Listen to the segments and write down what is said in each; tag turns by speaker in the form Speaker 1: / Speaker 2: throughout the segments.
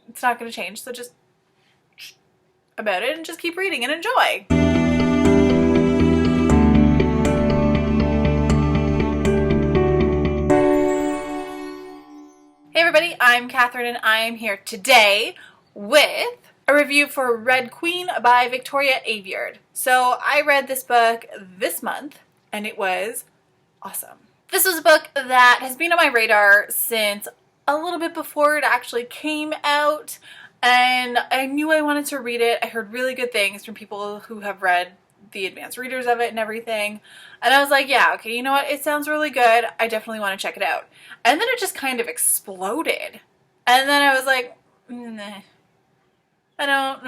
Speaker 1: it's not going to change. So just about it and just keep reading and enjoy. Hey everybody, I'm Catherine and I am here today with a review for Red Queen by Victoria Aveyard. So I read this book this month and it was awesome. This was a book that has been on my radar since a little bit before it actually came out, and I knew I wanted to read it. I heard really good things from people who have read the advanced readers of it and everything. And I was like, yeah, okay, you know what? It sounds really good. I definitely want to check it out. And then it just kind of exploded. And then I was like, nah. I don't,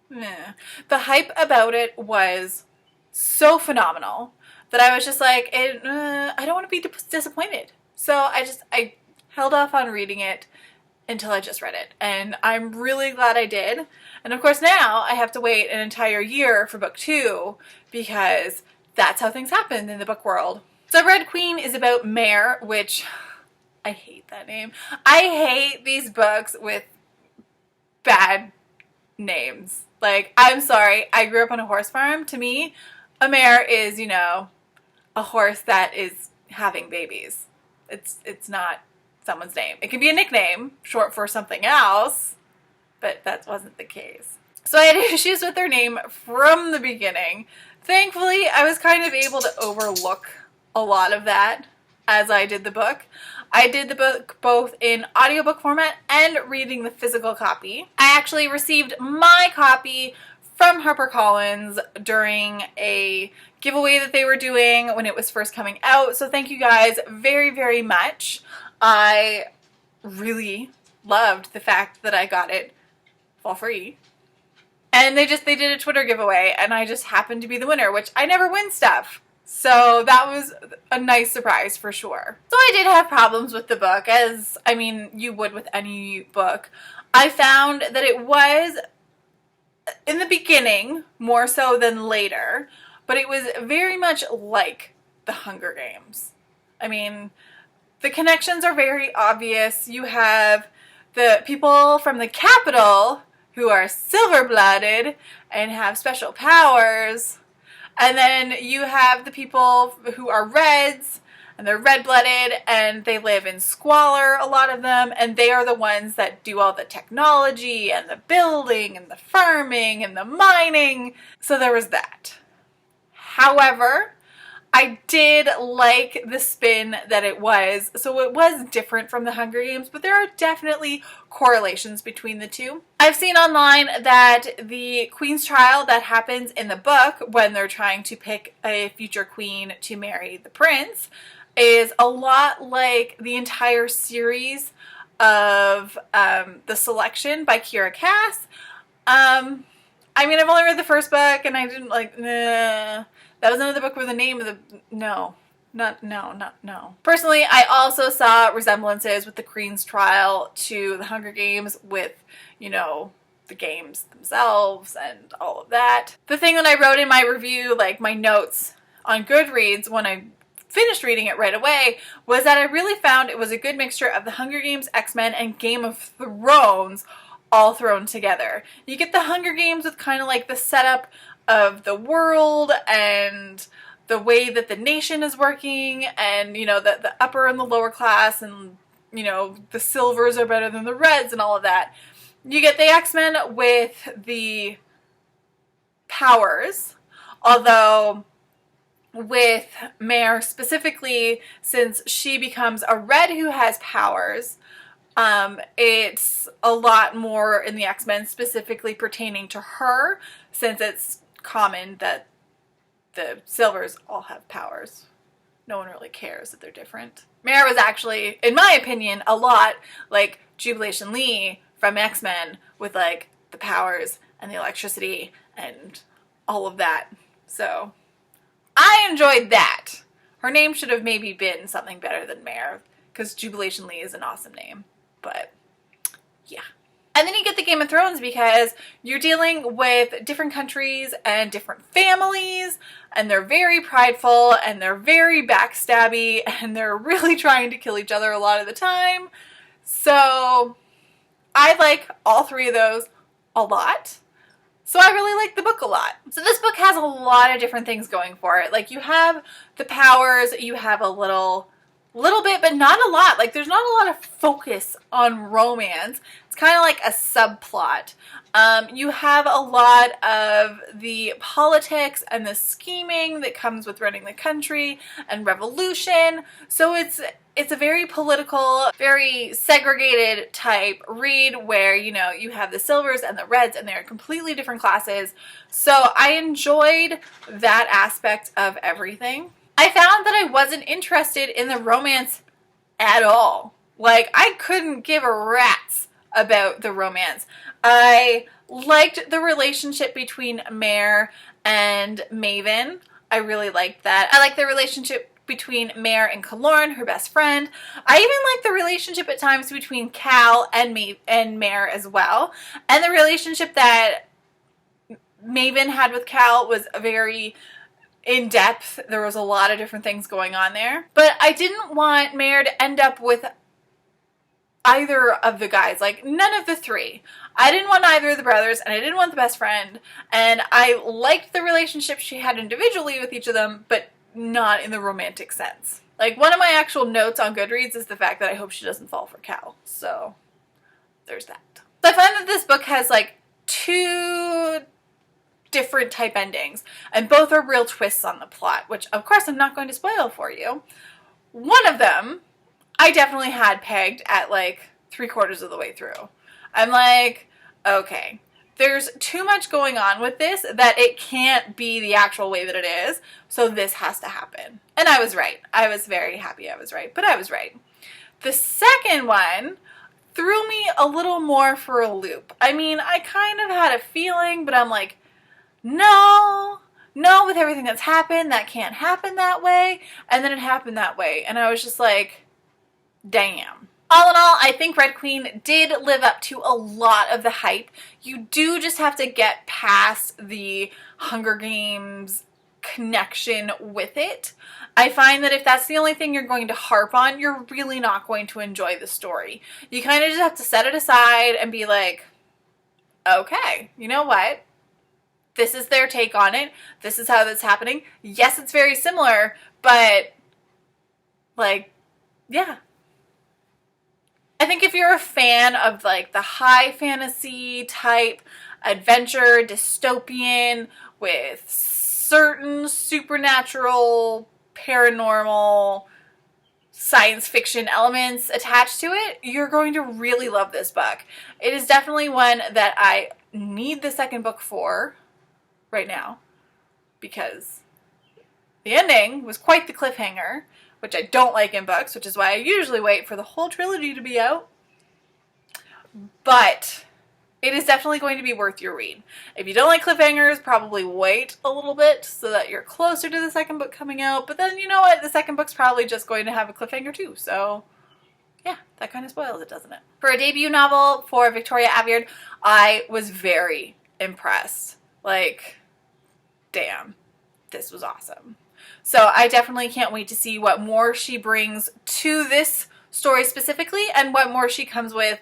Speaker 1: nah. The hype about it was so phenomenal that I was just like, I don't want to be disappointed. So I held off on reading it until I just read it. And I'm really glad I did. And of course now I have to wait an entire year for book 2 because that's how things happen in the book world. So Red Queen is about Mare, which I hate that name. I hate these books with bad names. Like, I'm sorry, I grew up on a horse farm. To me, a mare is, you know, a horse that is having babies. It's not someone's name. It can be a nickname, short for something else, but that wasn't the case. So I had issues with their name from the beginning. Thankfully, I was kind of able to overlook a lot of that as I did the book. I did the book both in audiobook format and reading the physical copy. I actually received my copy from HarperCollins during a giveaway that they were doing when it was first coming out. So thank you guys very, very much. I really loved the fact that I got it for free. And they did a Twitter giveaway and I just happened to be the winner, which I never win stuff. So that was a nice surprise for sure. So I did have problems with the book, as, I mean, you would with any book. I found that it was, in the beginning, more so than later, but it was very much like The Hunger Games. I mean, the connections are very obvious. You have the people from the capital who are silver-blooded and have special powers. And then you have the people who are reds, and they're red-blooded, and they live in squalor, a lot of them, and they are the ones that do all the technology, and the building, and the farming, and the mining. So there was that. However, I did like the spin that it was. So it was different from the Hunger Games, but there are definitely correlations between the two. I've seen online that the Queen's trial that happens in the book when they're trying to pick a future queen to marry the prince is a lot like the entire series of The Selection by Kiera Cass. I mean, I've only read the first book and I didn't like, nah. That was another book where the name of the, no. Personally, I also saw resemblances with the Queen's trial to the Hunger Games with, you know, the games themselves and all of that. The thing that I wrote in my review, like my notes on Goodreads when I finished reading it right away, was that I really found it was a good mixture of the Hunger Games, X-Men, and Game of Thrones all thrown together. You get the Hunger Games with kind of like the setup of the world and the way that the nation is working, and, you know, the upper and the lower class, and, you know, the silvers are better than the reds and all of that. You get the X-Men with the powers, although with Mare specifically, since she becomes a red who has powers, it's a lot more in the X-Men specifically pertaining to her, since it's common that the silvers all have powers. No one really cares that they're different. Mare was actually, in my opinion, a lot like Jubilation Lee from X-Men with like the powers and the electricity and all of that. So I enjoyed that. Her name should have maybe been something better than Mare, because Jubilation Lee is an awesome name. But yeah. And then you get the Game of Thrones because you're dealing with different countries and different families, and they're very prideful and they're very backstabby and they're really trying to kill each other a lot of the time. So I like all three of those a lot. So I really like the book a lot. So this book has a lot of different things going for it. Like, you have the powers, you have a little bit, but not a lot. Like, there's not a lot of focus on romance. It's kind of like a subplot. You have a lot of the politics and the scheming that comes with running the country and revolution. So it's a very political, very segregated type read where, you know, you have the silvers and the reds and they're completely different classes. So I enjoyed that aspect of everything. I found that I wasn't interested in the romance at all. Like, I couldn't give a rat's about the romance. I liked the relationship between Mare and Maven. I really liked that. I like the relationship between Mare and Kalorn, her best friend. I even like the relationship at times between Cal and Mare as well. And the relationship that Maven had with Cal was very in depth. There was a lot of different things going on there. But I didn't want Mare to end up with either of the guys, like none of the three. I didn't want either of the brothers, and I didn't want the best friend. And I liked the relationship she had individually with each of them, but not in the romantic sense. Like, one of my actual notes on Goodreads is the fact that I hope she doesn't fall for Cal. So there's that. So I find that this book has like two different type endings, and both are real twists on the plot, which of course I'm not going to spoil for you. One of them I definitely had pegged at like 3/4 of the way through. I'm like, okay, there's too much going on with this that it can't be the actual way that it is, so this has to happen. And I was right. I was very happy I was right, but I was right. The second one threw me a little more for a loop. I mean, I kind of had a feeling, but I'm like, no, with everything that's happened, that can't happen that way. And then it happened that way. And I was just like, damn. All in all, I think Red Queen did live up to a lot of the hype. You do just have to get past the Hunger Games connection with it. I find that if that's the only thing you're going to harp on, you're really not going to enjoy the story. You kind of just have to set it aside and be like, okay, you know what? This is their take on it. This is how that's happening. Yes, it's very similar, but like, yeah. I think if you're a fan of like the high fantasy type adventure, dystopian with certain supernatural, paranormal, science fiction elements attached to it, you're going to really love this book. It is definitely one that I need the second book for right now, because the ending was quite the cliffhanger, which I don't like in books, which is why I usually wait for the whole trilogy to be out. But it is definitely going to be worth your read. If you don't like cliffhangers, probably wait a little bit so that you're closer to the second book coming out. But then, you know what? The second book's probably just going to have a cliffhanger too. So yeah, that kind of spoils it, doesn't it? For a debut novel for Victoria Aveyard, I was very impressed. Like, damn, this was awesome. So I definitely can't wait to see what more she brings to this story specifically, and what more she comes with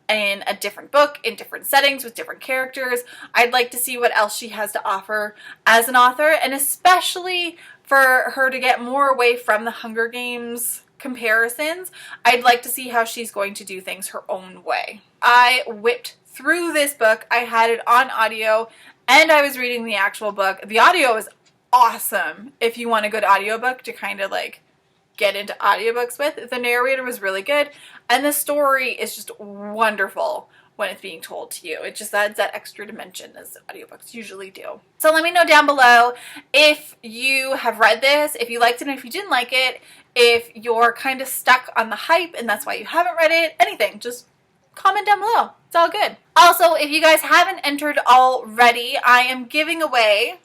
Speaker 1: in a different book, in different settings, with different characters. I'd like to see what else she has to offer as an author, and especially for her to get more away from the Hunger Games comparisons. I'd like to see how she's going to do things her own way. I whipped through this book. I had it on audio, and I was reading the actual book. The audio is awesome if you want a good audiobook to kind of like get into audiobooks with. The narrator was really good, and the story is just wonderful when it's being told to you. It just adds that extra dimension, as audiobooks usually do. So let me know down below if you have read this, if you liked it, and if you didn't like it, if you're kind of stuck on the hype and that's why you haven't read it, anything, just comment down below. It's all good. Also, if you guys haven't entered already, I am giving away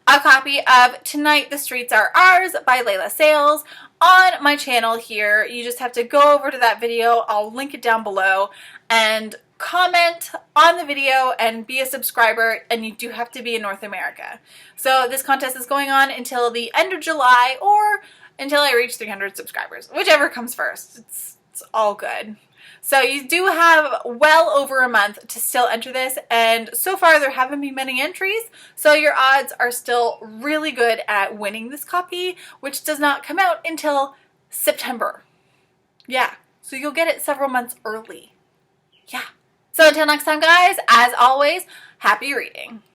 Speaker 1: a copy of Tonight the Streets Are Ours by Layla Sales on my channel here. You just have to go over to that video. I'll link it down below, and comment on the video and be a subscriber, and you do have to be in North America. So this contest is going on until the end of July, or until I reach 300 subscribers, whichever comes first. It's all good. So you do have well over a month to still enter this, and so far there haven't been many entries, so your odds are still really good at winning this copy, which does not come out until September. Yeah, so you'll get it several months early. Yeah. So until next time, guys, as always, happy reading.